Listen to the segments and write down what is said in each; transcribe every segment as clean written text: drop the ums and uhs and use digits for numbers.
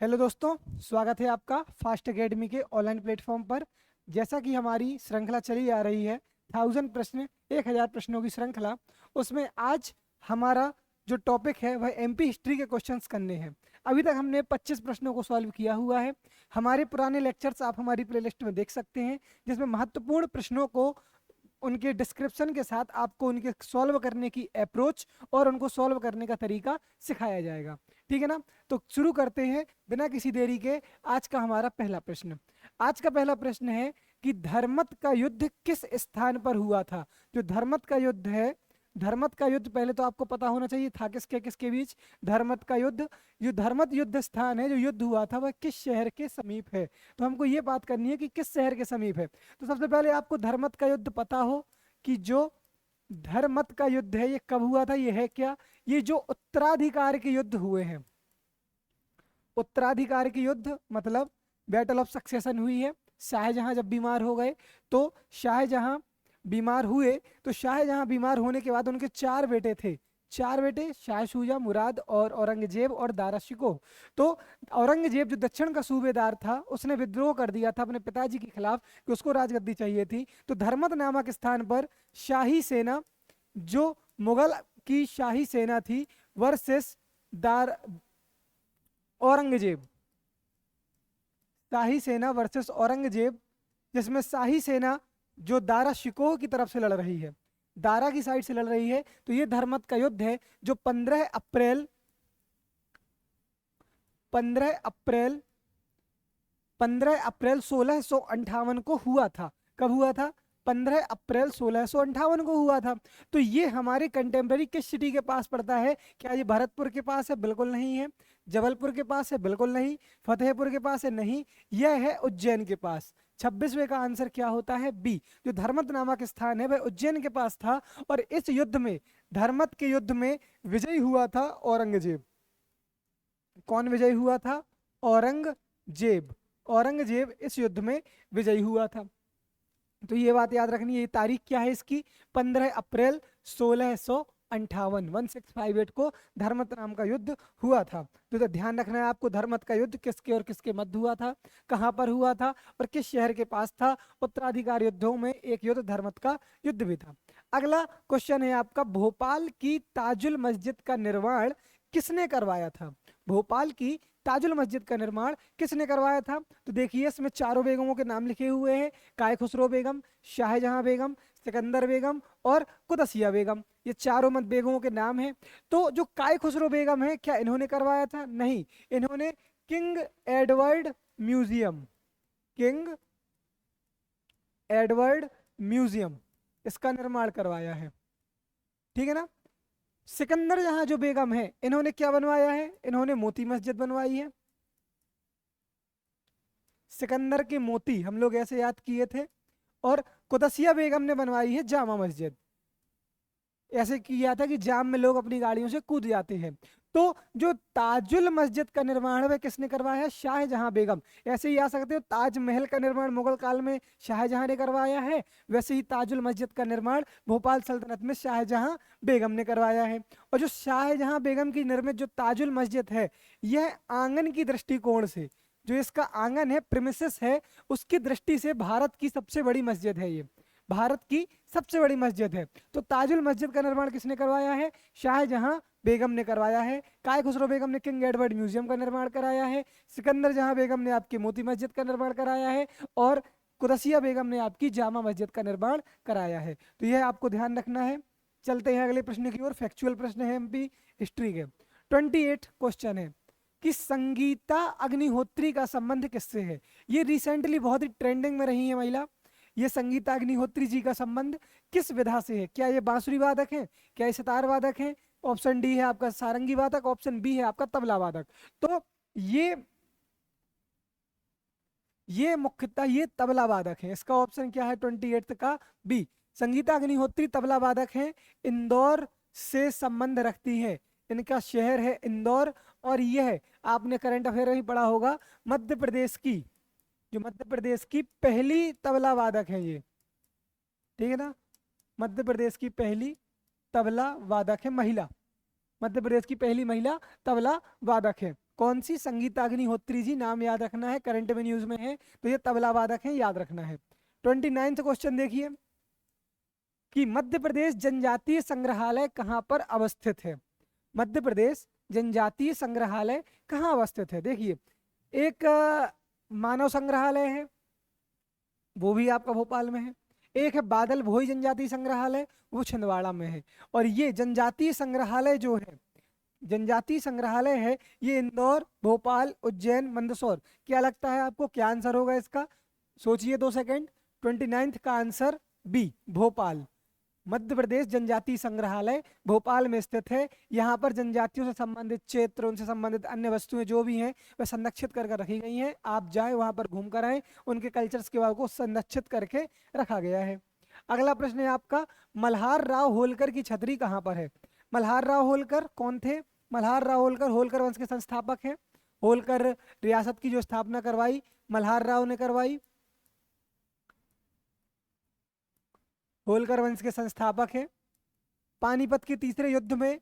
Hello दोस्तों, स्वागत है आपका फास्ट एकेडमी के ऑनलाइन प्लेटफॉर्म पर। जैसा कि हमारी श्रृंखला चली आ रही है 1000 प्रश्न 1000 प्रश्नों की श्रृंखला, उसमें आज हमारा जो टॉपिक है वह एमपी हिस्ट्री के क्वेश्चंस करने हैं। अभी तक हमने 25 प्रश्नों को सॉल्व किया हुआ है। हमारे पुराने लेक्चर्स आप हमारी प्लेलिस्ट में देख सकते हैं, जिसमें महत्वपूर्ण प्रश्नों को उनके डिस्क्रिप्शन के साथ आपको उनके सॉल्व करने की अप्रोच और उनको सॉल्व करने का तरीका सिखाया जाएगा। ठीक है ना? तो शुरू करते हैं बिना किसी देरी के। आज का हमारा पहला प्रश्न, आज का पहला प्रश्न है कि धर्मत का युद्ध किस स्थान पर हुआ था। जो धर्मत का युद्ध है, धर्मत का युद्ध पहले तो आपको पता होना चाहिए था किसके किसके बीच। धर्मत का युद्ध, जो धर्मत युद्ध स्थान है, जो युद्ध हुआ था, वह किस शहर के समीप है। तो हमको ये बात करनी है कि किस शहर के समीप है। तो सबसे पहले आपको धर्मत का युद्ध पता हो कि जो धर्मत का युद्ध है ये कब हुआ था। ये है क्या? ये जो उत्तराधिकार के युद्ध हुए हैं, उत्तराधिकार के युद्ध मतलब बैटल ऑफ सक्सेशन हुई है। शाहजहां जब बीमार हो गए तो शाहजहां बीमार हुए तो शाहजहां बीमार होने के बाद उनके चार बेटे थे। चार बेटे, शाह शुजा, मुराद और औरंगजेब और दारा शिकोह। तो औरंगजेब जो दक्षिण का सूबेदार था, उसने विद्रोह कर दिया था अपने पिताजी के खिलाफ कि उसको राजगद्दी चाहिए थी। तो धर्मत नामक स्थान पर शाही सेना, जो मुगल की शाही सेना थी, वर्सेस दार औरंगजेब, शाही सेना वर्सेस औरंगजेब, जिसमें शाही सेना जो दारा शिकोह की तरफ से लड़ रही है, दारा की साइड से लड़ रही है। तो ये धर्मत का युद्ध है जो 15 अप्रैल 1658 को हुआ था। कब हुआ था? 15 अप्रैल 1658 को हुआ था। तो ये हमारे कंटेम्प्रेरी किस सिटी के पास पड़ता है? क्या ये भरतपुर के पास है? बिल्कुल नहीं है। जबलपुर के पास है? बिल्कुल नहीं। फतेहपुर के पास है? नहीं। यह है उज्जैन के पास। 26वें का आंसर क्या होता है? बी। जो धर्मत नामक स्थान है वह उज्जैन के पास था। और इस युद्ध में, धर्मत के युद्ध में विजयी हुआ था औरंगजेब। कौन विजयी हुआ था? औरंगजेब। औरंगजेब इस युद्ध में विजयी हुआ था। तो ये बात याद रखनी है। ये तारीख क्या है इसकी? 15 अप्रैल 1658, 1658 को धर्मत नाम का युद्ध हुआ था। तो ध्यान रखना है आपको, धर्मत का युद्ध किसके और किसके मध्य हुआ था, कहाँ पर हुआ था और किस शहर के पास था। उत्तराधिकार युद्धों में एक युद्ध धर्मत का युद्ध भी था। अगला क्वेश्चन है आपका, भोपाल की ताजुल मस्जिद का निर्माण किसने करवाया था। भोपाल की ताजुल मस्जिद का निर्माण किसने करवाया था? तो देखिए इसमें चारों बेगमों के नाम लिखे हुए हैं, काय खुसरो बेगम, शाहजहां बेगम, सिकंदर बेगम और कुदसिया बेगम। ये चारों मत बेगमों के नाम हैं। तो जो काय खुसरो बेगम है, क्या इन्होंने करवाया था? नहीं, इन्होंने king Edward museum, king Edward museum, इसका निर्माण करवाया है। ठीक है ना? सिकंदर जहां जो बेगम है, इन्होंने क्या बनवाया है? इन्होंने मोती मस्जिद बनवाई है। सिकंदर के मोती हम लोग ऐसे याद किए थे। और कुदसिया बेगम ने बनवाई है जामा मस्जिद। ऐसे किया था कि जाम में लोग अपनी गाड़ियों से कूद जाते हैं। तो जो ताजुल मस्जिद का निर्माण है वह किसने करवाया है? शाहजहां बेगम। ऐसे ही आ सकते हो, ताजमहल का निर्माण मुगल काल में शाहजहां ने करवाया है, वैसे ही ताजुल मस्जिद का निर्माण भोपाल सल्तनत में शाहजहां बेगम ने करवाया है। और जो शाहजहां बेगम की निर्मित जो ताजुल मस्जिद है, यह आंगन की दृष्टिकोण से, जो इसका आंगन है, प्रिमिसेस है, उसकी दृष्टि से भारत की सबसे बड़ी मस्जिद है। ये भारत की सबसे बड़ी मस्जिद है। तो ताजुल मस्जिद का निर्माण किसने करवाया है? शाहजहां बेगम ने करवाया है। काय खुसरो बेगम ने किंग एडवर्ड म्यूजियम का निर्माण कराया है। सिकंदर जहां बेगम ने आपकी मोती मस्जिद का निर्माण कराया है। और कुदसिया बेगम ने आपकी जामा मस्जिद का निर्माण कराया है। तो यह आपको ध्यान रखना है। चलते हैं अगले प्रश्न की ओर। फैक्चुअल प्रश्न है एमपी हिस्ट्री के। 28 क्वेश्चन है कि संगीता अग्निहोत्री का संबंध किससे है। ये रिसेंटली बहुत ही ट्रेंडिंग में रही है महिला। ये संगीता अग्निहोत्री जी का संबंध किस विधा से है? क्या ये बांसुरी वादक हैं? क्या ये सितार वादक हैं? ऑप्शन डी है आपका सारंगी वादक, ऑप्शन बी है आपका तबला वादक। तो ये ये मुख्यतः ये तबला वादक हैं। इसका ऑप्शन क्या है 28 का? बी। संगीता अग्निहोत्री तबला वादक हैं, इंदौर से संबंध रखती है, इनका शहर है इंदौर। और यह आपने करंट अफेयर में ही पढ़ा होगा, मध्य प्रदेश की, जो मध्य प्रदेश की पहली तबला वादक है ये। ठीक है ना? मध्य प्रदेश की पहली तबला वादक है महिला, मध्य प्रदेश की पहली महिला तबला वादक है। कौन सी? संगीताग्निहोत्री जी, नाम याद रखना है, करंट में न्यूज में है, तो ये तबला वादक है, याद रखना है। 29वां क्वेश्चन देखिए कि मध्य प्रदेश जनजातीय संग्रहालय कहाँ पर अवस्थित है? मध्य प्रदेश जनजातीय संग्रहालय कहाँ अवस्थित है? देखिए, एक मानव संग्रहालय है, वो भी आपका भोपाल में है। एक है बादल भोई जनजातीय संग्रहालय, वो छिंदवाड़ा में है। और ये जनजातीय संग्रहालय जो है, जनजातीय संग्रहालय है, ये इंदौर, भोपाल, उज्जैन, मंदसौर। क्या लगता है आपको, क्या आंसर होगा इसका? सोचिए 2 सेकंड। 29 का आंसर बी, भोपाल। मध्य प्रदेश जनजातीय संग्रहालय भोपाल में स्थित है। यहाँ पर जनजातियों से संबंधित चित्र, उनसे संबंधित अन्य वस्तुएं जो भी हैं वह संरक्षित कर रखी गई हैं। आप जाए वहां पर घूम कर आए, उनके कल्चर्स के बारे को संरक्षित करके रखा गया है। अगला प्रश्न है आपका, मल्हार राव होलकर की छतरी कहाँ पर है? मल्हार राव होलकर कौन थे? मल्हार राव होलकर होलकर वंश के संस्थापक हैं। होलकर रियासत की जो स्थापना करवाई, मल्हार राव ने करवाई। होलकर वंश के संस्थापक हैं। पानीपत के तीसरे युद्ध में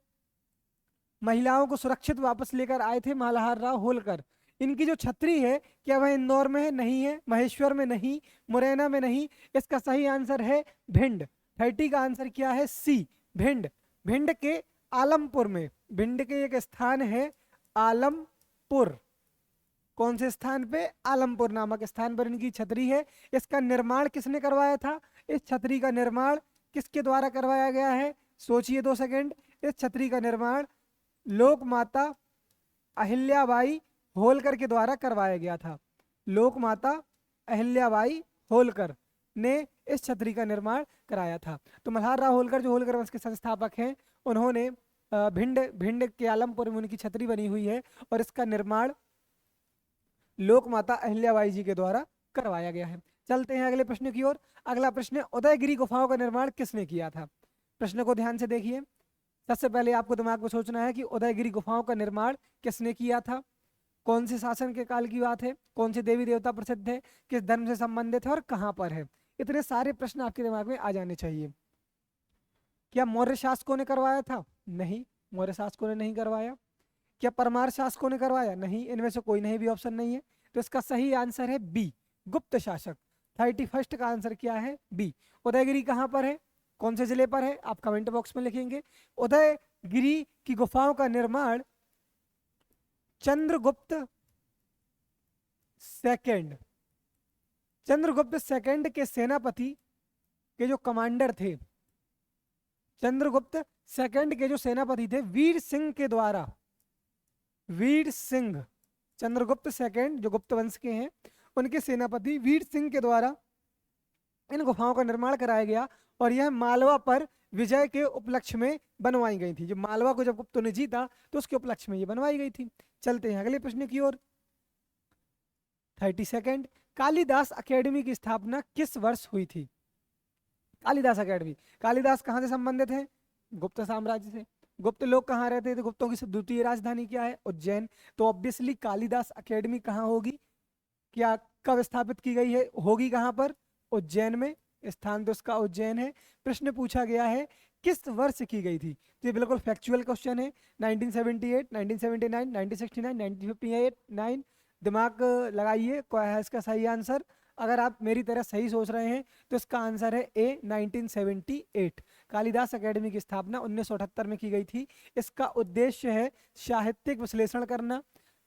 महिलाओं को सुरक्षित वापस लेकर आए थे मल्हार राव होलकर। इनकी जो छतरी है, क्या वह इंदौर में है? नहीं है। महेश्वर में नहीं, मुरैना में नहीं। इसका सही आंसर है भिंड। 30 का आंसर क्या है? सी, भिंड। भिंड के आलमपुर में, भिंड के एक स्थान है आलमपुर। कौन से स्थान पे? आलमपुर नामक स्थान पर इनकी छतरी है। इसका निर्माण किसने करवाया था? इस छतरी का निर्माण किसके द्वारा करवाया गया है? सोचिए 2 सेकंड। इस छतरी का निर्माण लोक माता अहिल्याबाई होलकर के द्वारा करवाया गया था। लोक माता अहिल्याबाई होलकर ने इस छतरी का निर्माण कराया था। तो मल्हार राव होलकर जो होलकर वंश के संस्थापक हैं, उन्होंने भिंड भिंड के आलमपुर में उनकी छतरी बनी हुई है और इसका निर्माण लोक माता अहिल्याबाई जी के द्वारा करवाया गया है। चलते हैं अगले प्रश्न की ओर। अगला प्रश्न है, उदयगिरी गुफाओं का निर्माण किसने किया था? प्रश्न को ध्यान से देखिए। सबसे पहले आपको दिमाग में सोचना है कि उदयगिरी गुफाओं का निर्माण किसने किया था, कौन से शासन के काल की बात है, कौन से देवी देवता प्रसिद्ध है, किस धर्म से संबंधित है और कहाँ पर है। इतने सारे प्रश्न आपके दिमाग में आ जाने चाहिए। क्या मौर्य शासकों ने करवाया था? नहीं, मौर्य शासकों ने नहीं करवाया। क्या परमार शासकों ने करवाया? नहीं, इनमें से कोई नहीं भी ऑप्शन नहीं है। तो इसका सही आंसर है बी, गुप्त शासक। 31 का आंसर क्या है? बी। उदयगिरी कहाँ पर है, कौन से जिले पर है, आप कमेंट बॉक्स में लिखेंगे। उदयगिरी की गुफाओं का निर्माण चंद्रगुप्त सेकंड, चंद्रगुप्त सेकंड के सेनापति के जो कमांडर थे, चंद्रगुप्त सेकंड के जो सेनापति थे वीर सिंह के द्वारा, वीर सिंह, चंद्रगुप्त सेकंड जो गुप्त वंश के हैं उनके सेनापति वीर सिंह के द्वारा इन गुफाओं का निर्माण कराया गया। और यह मालवा पर विजय के उपलक्ष्य में बनवाई गई थी। जो मालवा को जब गुप्तों ने जीता तो उसके उपलक्ष्य में ये बनवाई गई थी। चलते हैं अगले प्रश्न की ओर। 32, कालिदास अकेडमी की स्थापना किस वर्ष हुई थी? कालिदास अकेडमी, कालिदास कहाँ से संबंधित है? गुप्त साम्राज्य से। गुप्त लोग कहाँ रहते थे? गुप्तों की द्वितीय राजधानी क्या है? उज्जैन। तो ऑब्वियसली कालिदास अकेडमी कहाँ होगी, क्या कब स्थापित की गई है, होगी कहाँ पर? उज्जैन में। स्थान तो उसका उज्जैन है। प्रश्न पूछा गया है किस वर्ष की गई थी, तो ये बिल्कुल फैक्चुअल क्वेश्चन है। 1978, 1979, 1969, 1959। दिमाग लगाइए, क्या है इसका सही आंसर। अगर आप मेरी तरह सही सोच रहे हैं तो इसका आंसर है ए, 1978। कालिदास अकेडमी की स्थापना 1978 में की गई थी। इसका उद्देश्य है साहित्यिक विश्लेषण करना,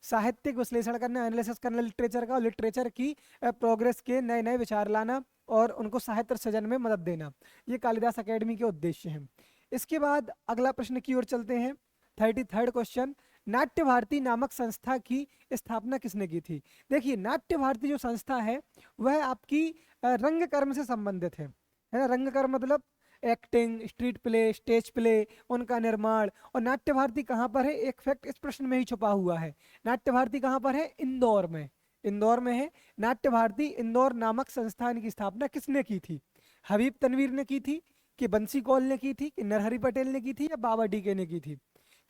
साहित्यिक विश्लेषण करना, एनालिसिस करना लिटरेचर का, और लिटरेचर की प्रोग्रेस के नए नए विचार लाना और उनको साहित्य सृजन में मदद देना। ये कालिदास अकेडमी के उद्देश्य हैं। इसके बाद अगला प्रश्न की ओर चलते हैं। 33 क्वेश्चन, नाट्य भारती नामक संस्था की स्थापना किसने की थी? देखिए, नाट्य भारती जो संस्था है वह आपकी रंगकर्म से संबंधित है ना। रंगकर्म मतलब acting, street play, stage play, उनका निर्माण। और नाट्य भारती कहाँ पर है? एक फैक्ट इस प्रश्न में ही छुपा हुआ है। नाट्य भारती कहाँ पर है? इंदौर में, इंदौर में है नाट्य भारती। इंदौर नामक संस्थान की स्थापना किसने की थी? हबीब तनवीर ने की थी, कि बंसी कौल ने की थी, कि नरहरि पटेल ने की थी, या बाबा डीके ने की थी?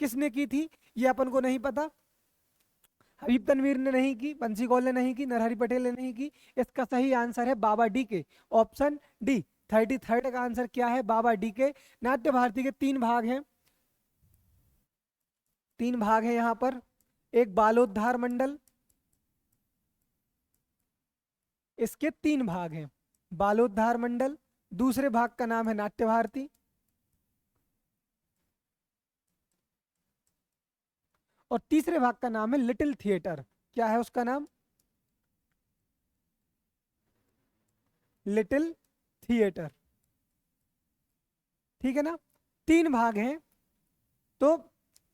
किसने की थी ये अपन को नहीं पता। हबीब तनवीर ने नहीं की, बंसी कौल ने नहीं की, नरहरि पटेल ने नहीं की। इसका सही आंसर है बाबा डीके, ऑप्शन डी। 33 का आंसर क्या है? बाबा डीके। नाट्य भारती के 3 भाग हैं, 3 भाग हैं यहाँ पर। एक बालोद्धार मंडल, इसके 3 भाग हैं। बालोद्धार मंडल, दूसरे भाग का नाम है नाट्य भारती, और तीसरे भाग का नाम है लिटिल थिएटर। क्या है उसका नाम? Little theatre. ठीक है ना? 3 भाग हैं। तो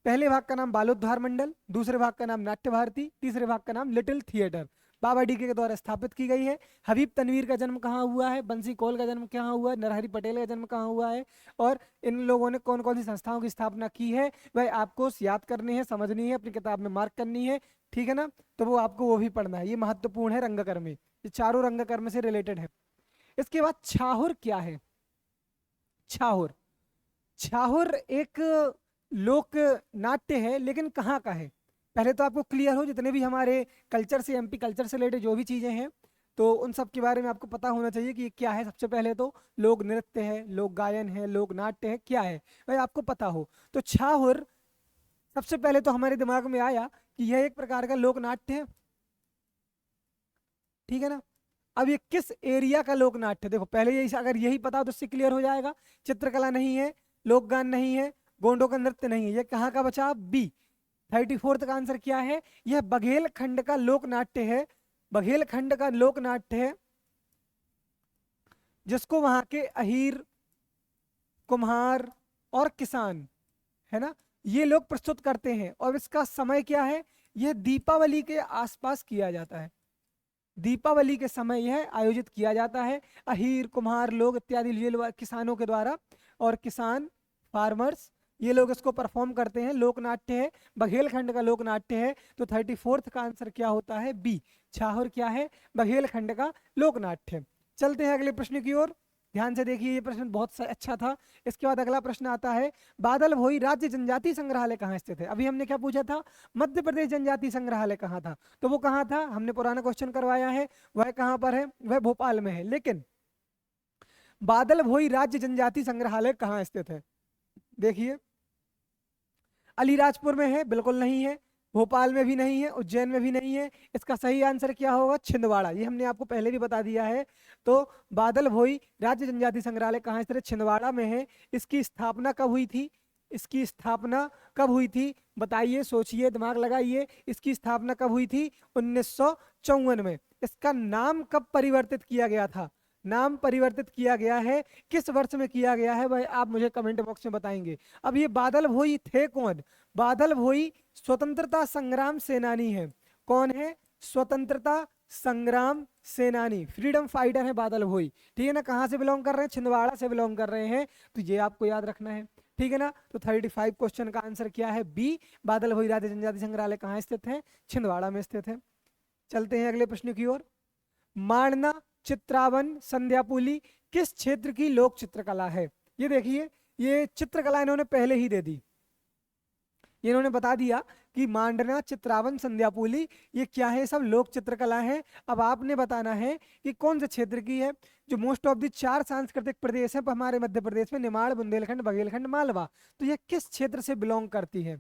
पहले भाग का नाम बालोद्धार मंडल, दूसरे भाग का नाम नाट्य भारती, तीसरे भाग का नाम लिटिल थिएटर। बाबा डीके के द्वारा स्थापित की गई है। हबीब तनवीर का जन्म कहाँ हुआ है? बंसी कौल का जन्म कहाँ हुआ है? नरहरि पटेल का जन्म कहाँ हुआ है? और इन लोगों ने कौन कौन सी संस्थाओं की स्थापना की है, वह आपको याद करनी है, समझनी है, अपनी किताब में मार्क करनी है। ठीक है ना? तो वो आपको वो भी पढ़ना है, ये महत्वपूर्ण है रंगकर्म में, ये चारों रंगकर्म से रिलेटेड है। इसके बाद छाहुर क्या है? छाहुर, छाहुर एक लोक नाट्य है, लेकिन कहाँ का है? पहले तो आपको क्लियर हो, जितने भी हमारे कल्चर से, एमपी कल्चर से रिलेटेड जो भी चीजें हैं, तो उन सब के बारे में आपको पता होना चाहिए कि ये क्या है। सबसे पहले तो लोक नृत्य है, लोक गायन है, लोक नाट्य है, क्या है भाई आपको पता हो। तो छाहुर सबसे पहले तो हमारे दिमाग में आया कि यह एक प्रकार का लोक नाट्य है। ठीक है ना? अब ये किस एरिया का लोक नाट्य है? देखो पहले यही, अगर यही पता हो तो इससे क्लियर हो जाएगा। चित्रकला नहीं है, लोकगान नहीं है, गोंडों का नृत्य नहीं है, ये कहाँ का बचा? बी। 34th का आंसर क्या है? यह बघेल खंड का लोक नाट्य है। बघेल खंड का लोक नाट्य है, जिसको वहां के अहीर, कुम्हार और किसान, है ना, ये लोग प्रस्तुत करते हैं। और इसका समय क्या है? यह दीपावली के आसपास किया जाता है। दीपावली के समय यह आयोजित किया जाता है। अहीर, कुम्हार लोग इत्यादि ये किसानों के द्वारा, और किसान, फार्मर्स, ये लोग इसको परफॉर्म करते हैं। लोक नाट्य है, बघेलखंड का लोक नाट्य है। तो 34th का आंसर क्या होता है? बी। छाहुर क्या है? बघेलखंड का लोक नाट्य। चलते हैं अगले प्रश्न की ओर। ध्यान से देखिए, ये प्रश्न बहुत अच्छा था। इसके बाद अगला प्रश्न आता है, बादल भोई राज्य जनजाति संग्रहालय कहाँ स्थित है? अभी हमने क्या पूछा था? मध्य प्रदेश जनजाति संग्रहालय कहाँ था? तो वो कहाँ था? हमने पुराना क्वेश्चन करवाया है, वह कहाँ पर है? वह भोपाल में है। लेकिन बादल भोई राज्य जनजाति संग्रहालय कहाँ स्थित है? देखिए, अलीराजपुर में है? बिल्कुल नहीं है। भोपाल में भी नहीं है, उज्जैन में भी नहीं है। इसका सही आंसर क्या होगा? छिंदवाड़ा। ये हमने आपको पहले भी बता दिया है। तो बादल भोई राज्य जनजाति संग्रहालय कहाँ स्थित है? छिंदवाड़ा में है। इसकी स्थापना कब हुई थी? इसकी स्थापना कब हुई थी? बताइए, सोचिए, दिमाग लगाइए। इसकी स्थापना कब हुई थी? 1954 में। इसका नाम कब परिवर्तित किया गया था? नाम परिवर्तित किया गया है, किस वर्ष में किया गया है, भाई आप मुझे कमेंट बॉक्स में बताएंगे। अब ये बादल भोई थे कौन? बादल भोई स्वतंत्रता संग्राम सेनानी है। कौन है? स्वतंत्रता संग्राम सेनानी, फ्रीडम फाइटर है बादल भोई। ठीक है ना? कहाँ से बिलोंग कर रहे हैं? छिंदवाड़ा से बिलोंग कर रहे हैं। तो ये आपको याद रखना है। ठीक है ना? तो 35 क्वेश्चन का आंसर क्या है? बी। बादल भोई राज्य जनजाति संग्रहालय कहाँ स्थित है? छिंदवाड़ा में स्थित है। चलते हैं अगले प्रश्न की ओर। माणना, चित्रावन, संध्यापुली किस क्षेत्र की लोक चित्रकला है? ये देखिए, ये चित्रकला इन्होंने पहले ही दे दी। ये इन्होंने बता दिया कि मांडना, चित्रावन, संध्यापुली ये क्या है? सब लोक चित्रकला है। अब आपने बताना है कि कौन से क्षेत्र की है। जो मोस्ट ऑफ द 4 सांस्कृतिक प्रदेश है हमारे मध्य प्रदेश में, निमाड़, बुंदेलखंड, बघेलखंड, मालवा, तो ये किस क्षेत्र से बिलोंग करती है?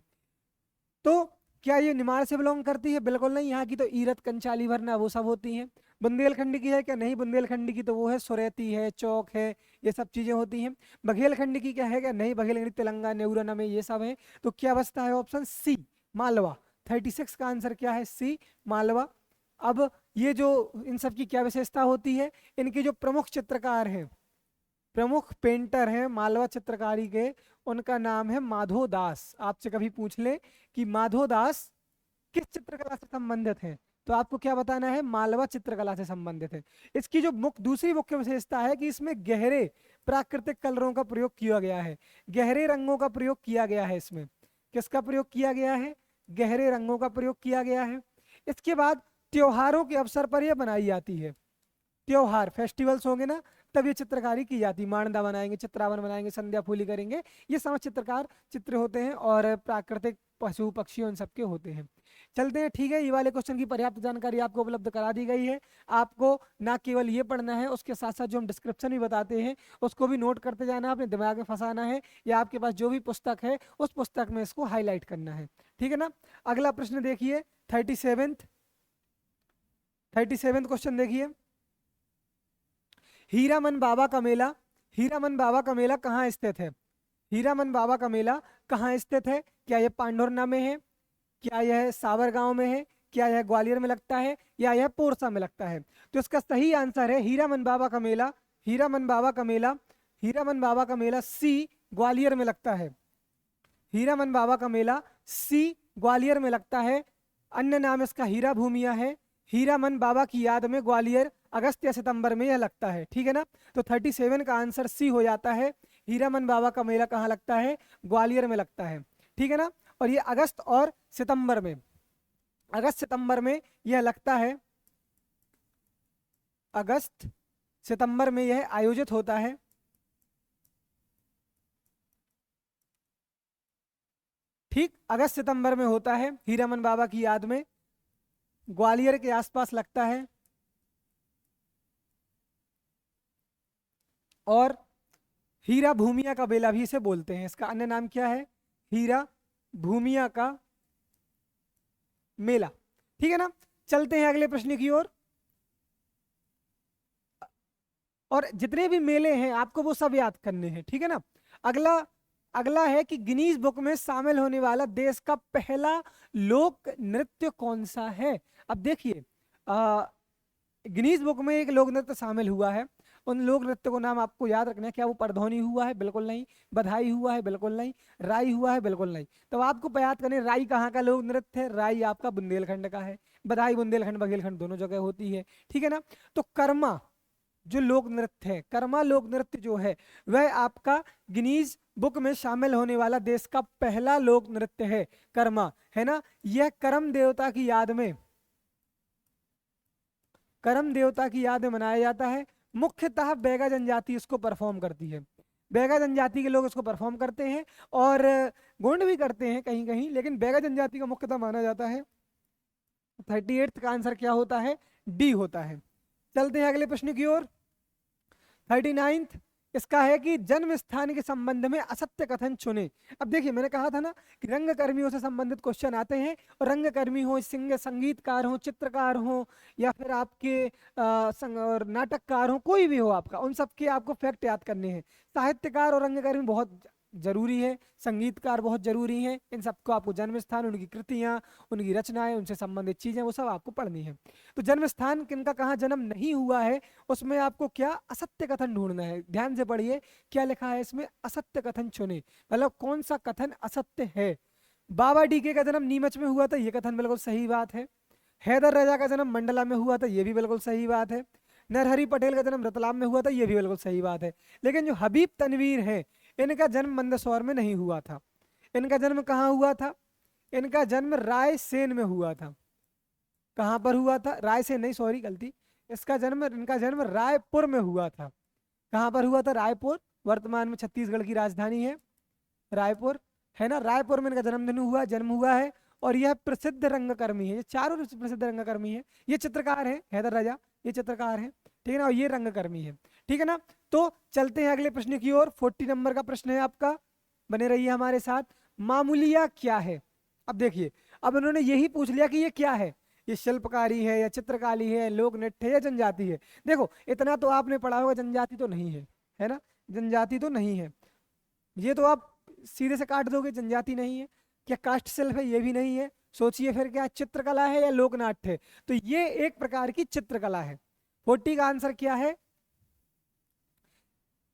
तो क्या ये निमाड़ से बिलोंग करती है? बिल्कुल नहीं। यहाँ की तो ईरत, कंचाली, वरना वो सब होती हैं। बुंदेलखंड की है क्या? नहीं, बुंदेलखंड की तो वो है सुरेती है, चौक है, ये सब चीजें होती हैं। बघेलखंड की क्या है क्या? नहीं, बघेलखंड तेलंगाना, नेउरा में ये सब है। तो क्या बचता है? Option C, Malwa. 36 का आंसर क्या है? सी, मालवा। अब ये जो इन सब की क्या विशेषता होती है? इनके जो प्रमुख चित्रकार हैं, प्रमुख पेंटर हैं मालवा चित्रकारी के, उनका नाम है माधो दास। आपसे कभी पूछ ले कि माधो दास किस चित्रकला से संबंधित है, तो आपको क्या बताना है? मालवा चित्रकला से संबंधित है। इसकी जो दूसरी मुख्य विशेषता है कि इसमें गहरे प्राकृतिक कलरों का प्रयोग किया गया है। गहरे रंगों का प्रयोग किया गया है इसमें। किसका प्रयोग किया गया है? गहरे रंगों का प्रयोग किया गया है। इसके बाद त्योहारों के अवसर पर यह बनाई जाती है। त्योहार, फेस्टिवल्स होंगे ना, तब ये चित्रकारी की जाती। मांडा बनाएंगे, चित्रावन बनाएंगे, संध्या फूली करेंगे, ये समझ चित्रकार चित्र होते हैं, और प्राकृतिक पशु पक्षियों इन सबके होते हैं। चलते हैं, ठीक है। ये वाले क्वेश्चन की पर्याप्त जानकारी आपको उपलब्ध करा दी गई है। आपको ना केवल ये पढ़ना है, उसके साथ साथ जो हम डिस्क्रिप्शन भी बताते हैं उसको भी नोट करते जाना है, अपने दिमाग में फंसाना है, या आपके पास जो भी पुस्तक है उस पुस्तक में इसको हाईलाइट करना है, ठीक है ना। अगला प्रश्न देखिए, 37th क्वेश्चन देखिए। हीरामन बाबा का मेला, हीरामन बाबा का मेला कहाँ स्थित है? हीरामन बाबा का मेला कहाँ स्थित है? क्या यह पांढुरना में है, क्या यह सावरगांव में है, क्या यह ग्वालियर में लगता है, या यह पोरसा में लगता है? तो इसका सही आंसर है हीरामन बाबा का मेला, हीरामन बाबा का मेला, हीरामन बाबा का मेला सी ग्वालियर में लगता है। हीरामन बाबा का मेला सी ग्वालियर में लगता है। अन्य नाम इसका हीरा भूमिया है। हीरामन बाबा की याद में ग्वालियर अगस्त या सितंबर में यह लगता है, ठीक है ना। तो 37 का आंसर सी हो जाता है। हीरामन बाबा का मेला कहाँ लगता है? ग्वालियर में लगता है, ठीक है ना। और ये अगस्त और सितंबर में, अगस्त सितंबर में यह लगता है, अगस्त सितंबर में यह आयोजित होता है। ठीक, अगस्त सितंबर में होता है, हीरामन बाबा की याद में, ग्वालियर के आसपास लगता है। और हीरा भूमिया का बेला भी इसे बोलते हैं। इसका अन्य नाम क्या है? हीरा भूमिया का मेला, ठीक है ना। चलते हैं अगले प्रश्न की ओर। और जितने भी मेले हैं आपको वो सब याद करने हैं, ठीक है ना। अगला अगला है कि गिनीज बुक में शामिल होने वाला देश का पहला लोक नृत्य कौन सा है? अब देखिए, गिनीज बुक में एक लोक नृत्य शामिल हुआ है। उन लोक नृत्य को नाम आपको याद रखना है। क्या वो परधौनी हुआ है? बिल्कुल नहीं। बधाई हुआ है? बिल्कुल नहीं। राई हुआ है? बिल्कुल नहीं। तो आपको याद करने, राई कहाँ का लोक नृत्य है? राई आपका बुंदेलखंड का है। बधाई बुंदेलखंड बघेलखंड दोनों जगह होती है, ठीक है ना। तो कर्मा जो लोक नृत्य है, कर्मा लोक नृत्य जो है, वह आपका गिनीज बुक में शामिल होने वाला देश का पहला लोक नृत्य है, कर्मा, है ना। यह करम देवता की याद में, करम देवता की याद में मनाया जाता है। मुख्यतः बैगा जनजाति इसको परफॉर्म करती है। बैगा जनजाति के लोग इसको परफॉर्म करते हैं, और गोंड भी करते हैं कहीं कहीं, लेकिन बैगा जनजाति का मुख्यतः माना जाता है। 38 का आंसर क्या होता है? डी होता है। चलते हैं अगले प्रश्न की ओर। 39th इसका है कि जन्म स्थान के संबंध में असत्य कथन चुने। अब देखिए, मैंने कहा था ना कि रंगकर्मियों से संबंधित क्वेश्चन आते हैं, और रंगकर्मी हो, संगीतकार हो, चित्रकार हो, या फिर आपके और नाटककार हो, कोई भी हो आपका, उन सबके आपको फैक्ट याद करने हैं। साहित्यकार और रंगकर्मी बहुत जरूरी है, संगीतकार बहुत जरूरी है। इन सबको आपको जन्म स्थान, उनकी कृतियां, उनकी रचनाएं, उनसे संबंधित चीजें, वो सब आपको पढ़नी है। तो जन्म स्थान किनका कहाँ जन्म नहीं हुआ है, उसमें आपको क्या असत्य कथन ढूंढना है। ध्यान से पढ़िए क्या लिखा है इसमें, असत्य कथन चुने, मतलब कौन सा कथन असत्य है। बाबा डीके का जन्म नीमच में हुआ था, ये कथन बिल्कुल सही बात है। हैदर राजा का जन्म मंडला में हुआ था, ये भी बिल्कुल सही बात है। नरहरि पटेल का जन्म रतलाम में हुआ था, ये भी बिल्कुल सही बात है। लेकिन जो हबीब तनवीर है, इनका जन्म मंदसौर में नहीं हुआ था। इनका जन्म कहाँ हुआ था? इनका जन्म रायसेन में हुआ था। कहाँ पर हुआ था? रायसेन नहीं, सॉरी गलती। इनका जन्म रायपुर में हुआ था। कहाँ पर हुआ था? रायपुर, वर्तमान में छत्तीसगढ़ की राजधानी है रायपुर, है ना। रायपुर में इनका जन्म हुआ है। और यह प्रसिद्ध रंगकर्मी है, ये चारों प्रसिद्ध रंगकर्मी है। ये चित्रकार है हैदर राजा, ये चित्रकार है, ठीक है ना, और ये रंगकर्मी है, ठीक है ना। तो चलते हैं अगले प्रश्न की ओर। 40 नंबर का प्रश्न है आपका, बने रहिए हमारे साथ। मामूलिया क्या है? अब देखिए, अब उन्होंने यही पूछ लिया कि ये क्या है, ये शिल्पकारी है या चित्रकारी है, लोक नृत्य है या जनजाति है। देखो, इतना तो आपने पढ़ा होगा, जनजाति तो नहीं है ना, जनजाति तो नहीं है। ये तो आप सीधे से काट दोगे, जनजाति नहीं है। क्या कास्ट शिल्प है? ये भी नहीं है। सोचिए फिर क्या, चित्रकला है या लोकनाट्य है? तो ये एक प्रकार की चित्रकला है। 40 का आंसर क्या है?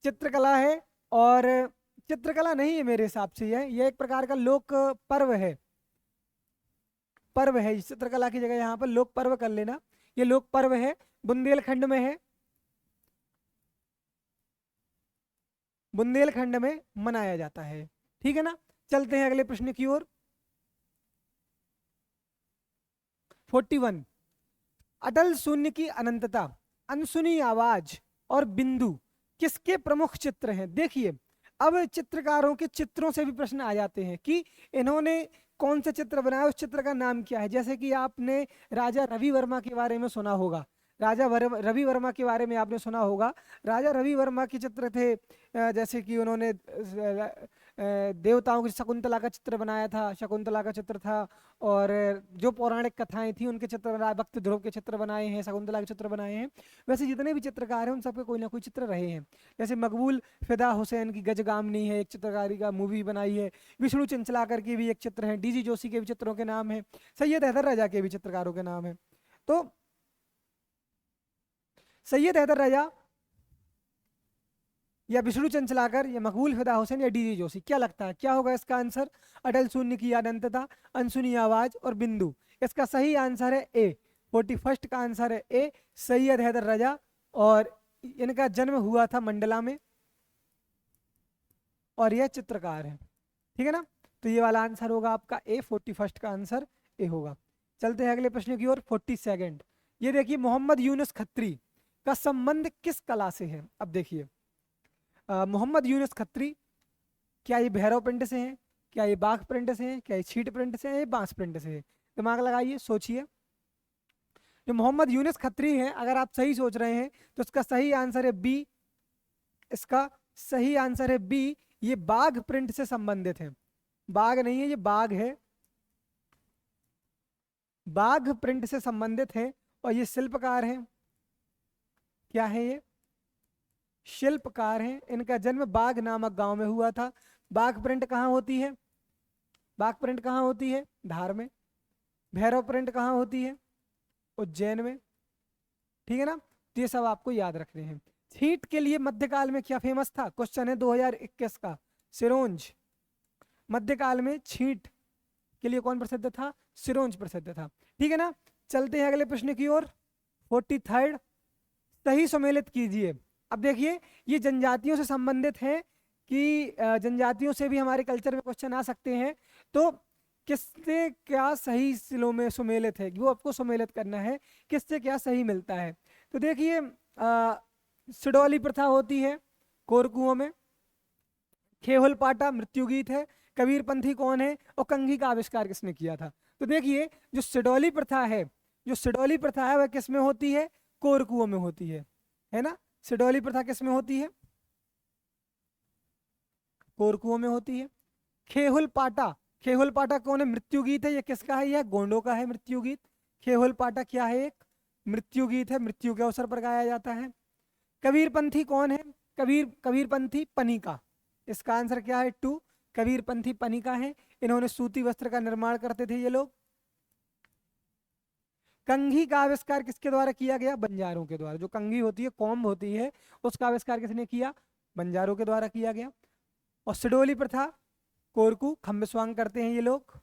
चित्रकला है। और चित्रकला नहीं है मेरे हिसाब से, ये एक प्रकार का लोक पर्व है, पर्व है। इस चित्रकला की जगह यहाँ पर लोक पर्व कर लेना, ये लोक पर्व है, बुंदेलखंड में है, बुंदेलखंड में मनाया जाता है, ठीक है ना। चलते हैं अगले प्रश्न की ओर। 41 अटल शून्य की अनंतता, अनसुनी आवाज और बिंदु किसके प्रमुख चित्र हैं? देखिए, अब चित्रकारों के चित्रों से भी प्रश्न आ जाते हैं कि इन्होंने कौन सा चित्र बनाया, उस चित्र का नाम क्या है। जैसे कि आपने राजा रवि वर्मा के बारे में सुना होगा, रवि वर्मा के बारे में आपने सुना होगा। राजा रवि वर्मा के चित्र थे, जैसे कि उन्होंने देवताओं की शकुंतला का चित्र बनाया था, शकुंतला का चित्र था। और जो पौराणिक कथाएं थी उनके चित्र बनाए, भक्त ध्रुव के चित्र बनाए हैं, शकुंतला के चित्र बनाए हैं। वैसे जितने भी चित्रकार हैं उन सबके कोई ना कोई चित्र रहे हैं। जैसे मकबूल फिदा हुसैन की गजगामनी है, एक चित्रकारी का मूवी बनाई है। विष्णु चिंचलाकर के भी एक चित्र हैं, डीजी जोशी के भी चित्रों के नाम है, सैयद हैदर राजा के भी चित्रकारों के नाम है। तो सैयद हैदर राजा या विष्णु चंचलाकर या मकबूल फिदा हुसैन या डीजी जोशी, क्या लगता है क्या होगा इसका आंसर? अटल शून्य की अनंतता, अनसुनी आवाज और बिंदु। इसका सही आंसर है ए। 41 का आंसर है ए, सैयद हैदर राजा। और इनका जन्म हुआ था मंडला में, और यह चित्रकार है। ठीक है ना, तो ये वाला आंसर होगा आपका ए, 41 का आंसर ए होगा। चलते हैं अगले प्रश्न की ओर। 42 ये देखिए, मोहम्मद यूनुस खत्री का संबंध किस कला से है? अब देखिए, मोहम्मद यूनुस खत्री, क्या ये भैरव प्रिंट से हैं, क्या ये बाघ प्रिंट से हैं, क्या ये छीट प्रिंट से हैं, बांस प्रिंट से है? दिमाग लगाइए, सोचिए। जो मोहम्मद यूनुस खत्री हैं, अगर आप सही सोच रहे हैं तो इसका सही आंसर है बी। इसका सही आंसर है बी, ये बाघ प्रिंट से संबंधित है। बाघ नहीं है, ये बाघ है, बाघ प्रिंट से संबंधित है। और ये शिल्पकार हैं, क्या है ये? शिल्पकार हैं। इनका जन्म बाघ नामक गांव में हुआ था। बाघ प्रिंट कहाँ होती है? बाघ प्रिंट कहाँ होती है? धार में। भैरव प्रिंट कहाँ होती है? उज्जैन में। ठीक है ना, तो ये सब आपको याद रखने हैं। छींट के लिए मध्यकाल में क्या फेमस था? क्वेश्चन है 2021 का। सिरोंज। मध्यकाल में छींट के लिए कौन प्रसिद्ध था? सिरोंज प्रसिद्ध था। ठीक है ना, चलते हैं अगले प्रश्न की ओर। 43 सही सुमेलित कीजिए। अब देखिए, ये जनजातियों से संबंधित है कि जनजातियों से भी हमारे कल्चर में क्वेश्चन आ सकते हैं। तो किससे क्या सही सिलों में सुमेलित है, वो आपको सुमेलित करना है, किससे क्या सही मिलता है। तो देखिए, सिडौली प्रथा होती है कोरकुओं में। खेहुल पाटा मृत्यु गीत है। कबीरपंथी कौन है? और कंघी का आविष्कार किसने किया था? तो देखिए, जो सिडौली प्रथा है, जो सिडौली प्रथा है वह किस में होती है? कोरकुओं में होती है ना। सिडौली प्रथा किस में होती है? कोरकुओं में होती है। खेहुल पाटा, खेहुल पाटा कौन है? मृत्यु गीत है। ये किसका है? यह गोंडों का है मृत्यु गीत। खेहुल पाटा क्या है? एक मृत्यु गीत है, मृत्यु के अवसर पर गाया जाता है। कबीरपंथी कौन है? कबीरपंथी पनिका। इसका आंसर क्या है? 2। कबीरपंथी पनिका है। इन्होंने सूती वस्त्र का निर्माण करते थे ये लोग। कंघी का आविष्कार किसके द्वारा किया गया? बंजारों के द्वारा। जो कंघी होती है, कॉम्ब होती है, उसका आविष्कार किसने किया? बंजारों के द्वारा किया गया। और सिडोली प्रथा, कोरकू खम्बस्वांग करते हैं ये लोग।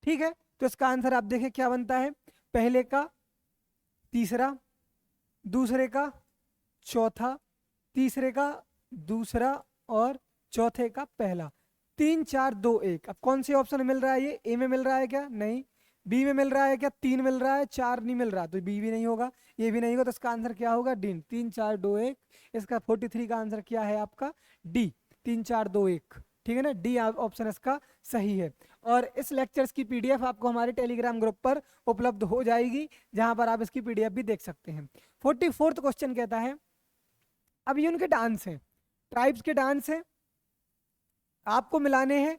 ठीक है, तो इसका आंसर आप देखें क्या बनता है। पहले का तीसरा, दूसरे का चौथा, तीसरे का दूसरा और चौथे का पहला। 3 4 2 1। अब कौन से ऑप्शन मिल रहा है? ये ए में मिल रहा है क्या? नहीं। बी में मिल रहा है क्या? 3 मिल रहा है, 4 नहीं मिल रहा, तो बी भी नहीं होगा, ये भी नहीं होगा। तो इसका आंसर क्या होगा? डी। 3 4 2 1। इसका 43 का आंसर क्या है आपका? डी, 3 4 2 1। ठीक है ना, डी ऑप्शन इसका सही है। और इस लेक्चर्स की पीडीएफ आपको हमारे टेलीग्राम ग्रुप पर उपलब्ध हो जाएगी, जहां पर आप इसकी पीडीएफ भी देख सकते हैं। 44वां क्वेश्चन कहता है, अब ये उनके डांस हैं, ट्राइब्स के डांस हैं, आपको मिलाने हैं।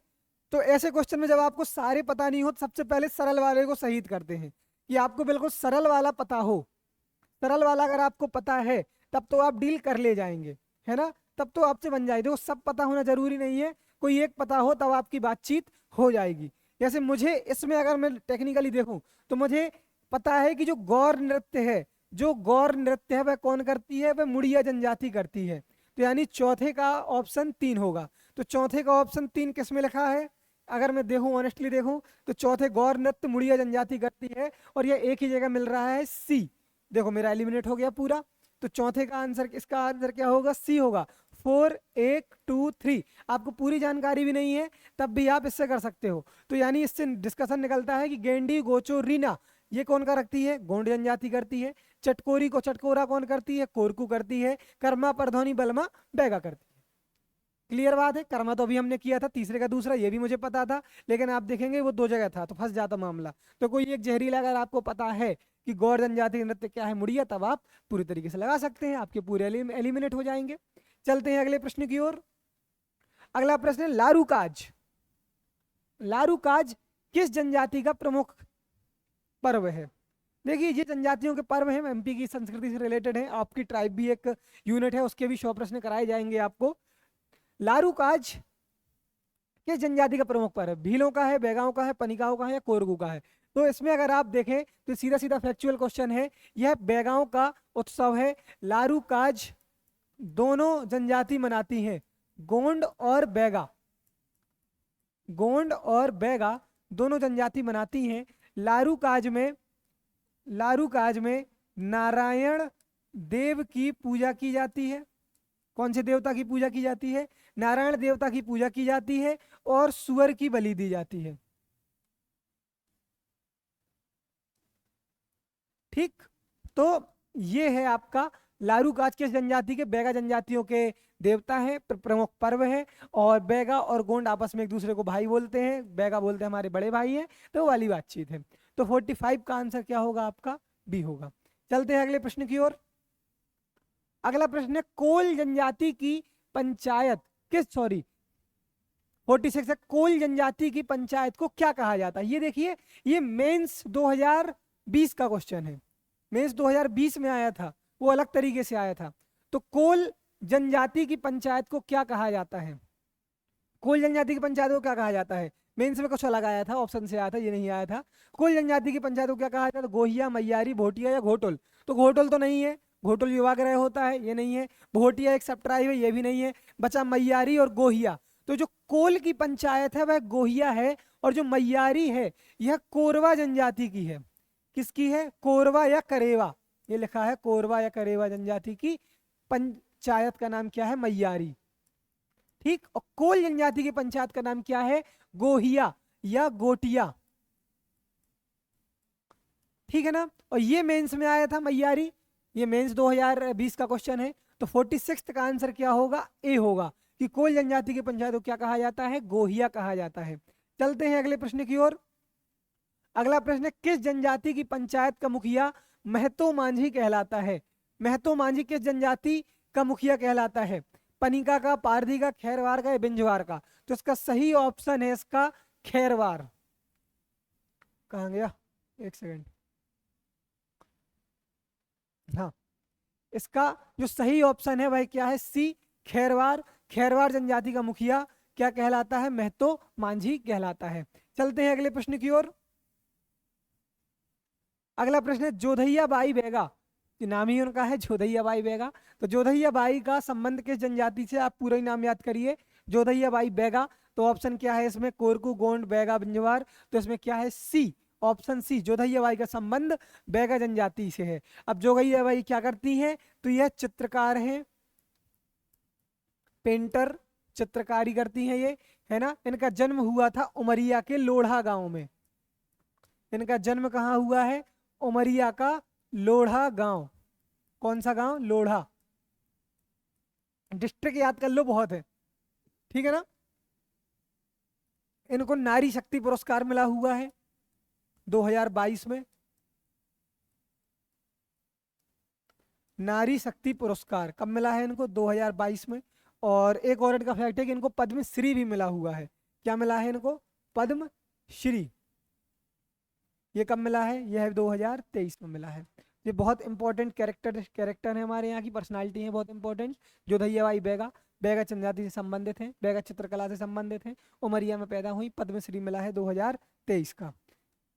तो ऐसे क्वेश्चन में जब आपको सारे पता नहीं हो तो सबसे पहले सरल वाले को शहीद करते हैं, कि आपको बिल्कुल सरल वाला पता हो। सरल वाला अगर आपको पता है तब तो आप डील कर ले जाएंगे, है ना, तब तो आपसे बन जाएगी। देखो, सब पता होना जरूरी नहीं है, कोई एक पता हो तब आपकी बातचीत हो जाएगी। जैसे मुझे इसमें अगर मैं टेक्निकली देखूं तो मुझे पता है कि जो गौर नृत्य है, जो गौर नृत्य है वह कौन करती है? वह मुड़िया जनजाति करती है। तो यानी चौथे का ऑप्शन 3 होगा। तो चौथे का ऑप्शन 3 किस में लिखा है? अगर मैं देखूं, ऑनेस्टली देखूं, तो चौथे गौर नृत्य मुड़िया जनजाति करती है, और यह एक ही जगह मिल रहा है, सी। देखो, मेरा एलिमिनेट हो गया पूरा। तो चौथे का आंसर, इसका आंसर क्या होगा? सी होगा। 4 1 2 3। आपको पूरी जानकारी भी नहीं है तब भी आप इससे कर सकते हो। तो यानी इससे डिस्कशन निकलता है कि गेंडी गोचो रीना ये कौन का रखती है? गोंड जनजाति करती है। चटकोरी को चटकोरा कौन करती है? कोरकू करती है। कर्मा परधौनी बलमा बैगा करती है। क्लियर बात है। कर्मा तो अभी हमने किया था, तीसरे का दूसरा ये भी मुझे पता था, लेकिन आप देखेंगे वो दो जगह था तो फंस जाता मामला। तो कोई एक जहरीला अगर आपको पता है कि गौर जनजाति का नृत्य क्या है, मुड़िया, तब आप पूरी तरीके से लगा सकते हैं, आपके पूरे एलिमिनेट हो जाएंगे। चलते हैं अगले प्रश्न की ओर। अगला प्रश्न है लारूकाज। लारूकाज किस जनजाति का प्रमुख पर्व है? देखिए ये जनजातियों के पर्व हैं, एमपी की संस्कृति से रिलेटेड है, आपकी ट्राइब भी एक यूनिट है, उसके भी 100 प्रश्न कराए जाएंगे आपको। लारूकाज किस जनजाति का प्रमुख पर्व है? भीलों का है, बैगाओं का है, पनिकाओं का है या कोरगू का है? तो इसमें अगर आप देखें तो सीधा सीधा फैक्चुअल क्वेश्चन है, यह बैगाओं का उत्सव है। लारूकाज दोनों जनजाति मनाती हैं, गोंड और बैगा, गोंड और बैगा दोनों जनजाति मनाती हैं। लारूकाज में, लारूकाज में नारायण देव की पूजा की जाती है। कौन से देवता की पूजा की जाती है? नारायण देवता की पूजा की जाती है और सुअर की बलि दी जाती है। ठीक, तो ये है आपका लारूकाज किस जनजाति के? बैगा जनजातियों के देवता हैं, प्रमुख पर्व है। और बैगा और गोंड आपस में एक दूसरे को भाई बोलते हैं, बैगा बोलते हैं हमारे बड़े भाई हैं, तो वो वाली बातचीत है। तो 45 का आंसर क्या होगा आपका? बी होगा। चलते हैं अगले प्रश्न की ओर। अगला प्रश्न है कोल जनजाति की पंचायत किस, सॉरी 46 है, कोल जनजाति की पंचायत को क्या कहा जाता है? ये देखिए ये मेंस 2020 का क्वेश्चन है, मेंस 2020 में आया था, वो अलग तरीके से आया था। तो कोल जनजाति की पंचायत को क्या कहा जाता है? कोल जनजाति की पंचायत को क्या कहा जाता है? मेंस में कुछ अलग आया था, ऑप्शन से आया था, ये नहीं आया था। कोल जनजाति की पंचायत को क्या कहा जाता है? गोहिया, मैयारी, भोटिया या घोटुल? तो घोटुल तो नहीं है, घोटुल विभागृह होता है, ये नहीं है। भोटिया एक सब ट्राइब है, ये भी नहीं है। बचा मैयारी और गोहिया। तो जो कोल की पंचायत है वह गोहिया है, और जो मैयारी है यह कोरवा जनजाति की है। किसकी है? कोरवा या करेवा, ये लिखा है कोरवा या करेवा जनजाति की पंचायत का नाम क्या है? मैयारी। ठीक, और कोल जनजाति की पंचायत का नाम क्या है? गोहिया या गोटिया। ठीक है ना? और ये मेंस में आया था मैयारी, ये मेंस 2020 का क्वेश्चन है। तो 46 का आंसर क्या होगा? ए होगा, कि कोल जनजाति की पंचायत को क्या कहा जाता है? गोहिया कहा जाता है। चलते हैं अगले प्रश्न की ओर। अगला प्रश्न है किस जनजाति की पंचायत का मुखिया महतो मांझी कहलाता है? महतो मांझी किस जनजाति का मुखिया कहलाता है? पनिका का, पारधी का, खैरवार का या बिंजवार का? तो इसका सही ऑप्शन है इसका खैरवार। कहाँ गया? एक सेकंड, हाँ, इसका जो सही ऑप्शन है वह क्या है? सी, खैरवार। खैरवार जनजाति का मुखिया क्या कहलाता है? महतो मांझी कहलाता है। चलते हैं अगले प्रश्न की ओर। अगला प्रश्न है जोधैया बाई बैगा, नाम ही उनका है जोधैया बाई बैगा। तो जोधैया बाई का संबंध किस जनजाति से? आप पूरा ही नाम याद करिए। जोधैया बाई बैगा, तो ऑप्शन क्या है इसमें? कोरकू, गोंड, बैगा, बिंजवार। तो इसमें क्या है? सी, ऑप्शन सी, जोधैया बाई का संबंध बैगा जनजाति से है। अब जोधैया बाई क्या करती हैं? तो यह चित्रकार हैं, पेंटर, चित्रकारी करती हैं ये, है ना। इनका जन्म हुआ था उमरिया के लोढ़ा गांव में। इनका जन्म कहाँ हुआ है? उमरिया का लोढ़ा गांव। कौन सा गांव? लोढ़ा। डिस्ट्रिक्ट याद कर लो, बहुत है, ठीक है ना। इनको नारी शक्ति पुरस्कार मिला हुआ है 2022 में। नारी शक्ति पुरस्कार कब मिला है इनको? 2022 में। और एक और इनका फैक्ट है कि इनको पद्मश्री भी मिला हुआ है। क्या मिला है इनको? पद्मश्री। ये कब मिला है? यह 2023 में मिला है। ये बहुत इंपॉर्टेंट कैरेक्टर है, हमारे यहाँ की पर्सनालिटी है बहुत इंपॉर्टेंट। जोधैया बाई बैगा, बैगा जनजाति से संबंधित हैं, बैगा चित्रकला से संबंधित हैं, उमरिया में पैदा हुई, पद्मश्री मिला है 2023 का।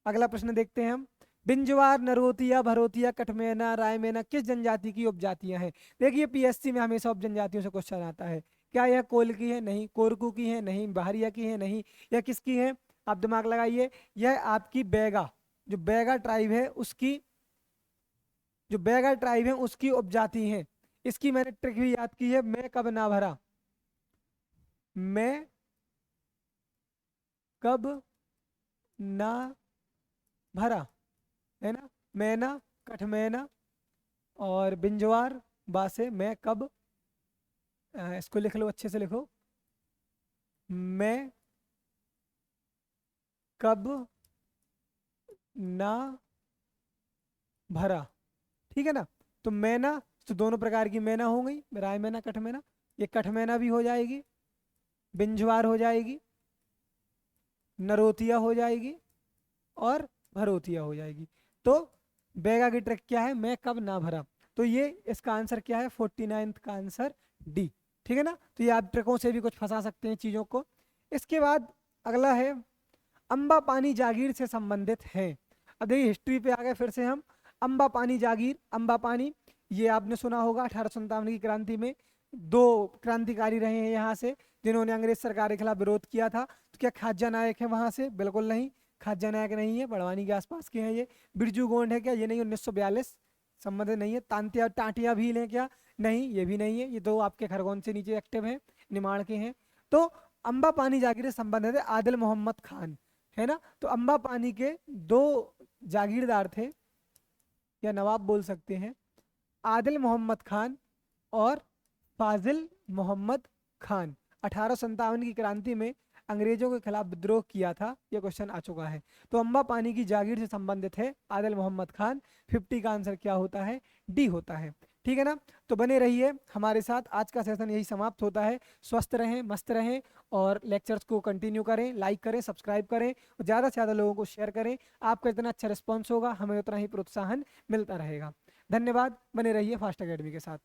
अगला प्रश्न देखते हैं हम। बिंजवार, नरोतिया, भरोतिया, कठमेना, रायमेना किस जनजाति की उपजातियां हैं? देखिए पीएससी में हमेशा उप जनजातियों से क्वेश्चन आता है। क्या यह कोल की है? नहीं। कोरकू की है? नहीं। बहरिया की है? नहीं। यह किसकी है? आप दिमाग लगाइए, यह आपकी बैगा, जो बैगा ट्राइब है उसकी, जो बैगा ट्राइब है उसकी उपजाति है। इसकी मैंने ट्रिक भी याद की है, मैं कब ना भरा, मैं कब ना भरा, है ना। मैना, कठमैना, और बिंजवार बा से मैं कब, इसको लिख लो, अच्छे से लिखो, मैं कब ना भरा। ठीक है ना। तो मैना, तो दोनों प्रकार की मैना हो गई, राय मैना कठ मैना, ये कठ मैना भी हो जाएगी, बिंजवार हो जाएगी, नरोतिया हो जाएगी, और भरोतिया हो जाएगी। तो बेगा की ट्रिक क्या है, मैं कब ना भरा। तो ये इसका आंसर क्या है, 49th का आंसर डी। ठीक है ना। तो ये आप ट्रिकों से भी कुछ फंसा सकते हैं चीजों को। इसके बाद अगला है, अंबा पानी जागीर से संबंधित है। अब देखिए हिस्ट्री पे आ गए फिर से हम। अंबा पानी जागीर, अंबा पानी, ये आपने सुना होगा 1857 की क्रांति में दो क्रांतिकारी रहे हैं यहाँ से, जिन्होंने अंग्रेज सरकार के खिलाफ विरोध किया था। तो क्या खाजा नायक है वहां से, बिल्कुल नहीं, खाजा नायक नहीं है, बड़वानी के आसपास के हैं ये। बिरजू गोंड है क्या, ये नहीं, 1942 संबंधित नहीं है। तांतिया टाटिया भील है क्या, नहीं, ये भी नहीं है। ये दो आपके खरगोन से नीचे एक्टिव हैं, निमाड़ के हैं। तो अंबा पानी जागीर से संबंधित है आदिल मोहम्मद खान, है ना। तो अंबा पानी के दो जागीरदार थे, या नवाब बोल सकते हैं, आदिल मोहम्मद खान और फाजिल मोहम्मद खान। 1857 की क्रांति में अंग्रेजों के खिलाफ विद्रोह किया था, यह क्वेश्चन आ चुका है। तो अंबा पानी की जागीर से संबंधित है आदिल मोहम्मद खान। 50 का आंसर क्या होता है, डी होता है। ठीक है ना। तो बने रहिए हमारे साथ, आज का सेशन यही समाप्त होता है। स्वस्थ रहें, मस्त रहें, और लेक्चर्स को कंटिन्यू करें, लाइक करें, सब्सक्राइब करें, और ज़्यादा से ज़्यादा लोगों को शेयर करें। आपका जितना अच्छा रिस्पॉन्स होगा, हमें उतना ही प्रोत्साहन मिलता रहेगा। धन्यवाद, बने रहिए फास्ट अकेडमी के साथ।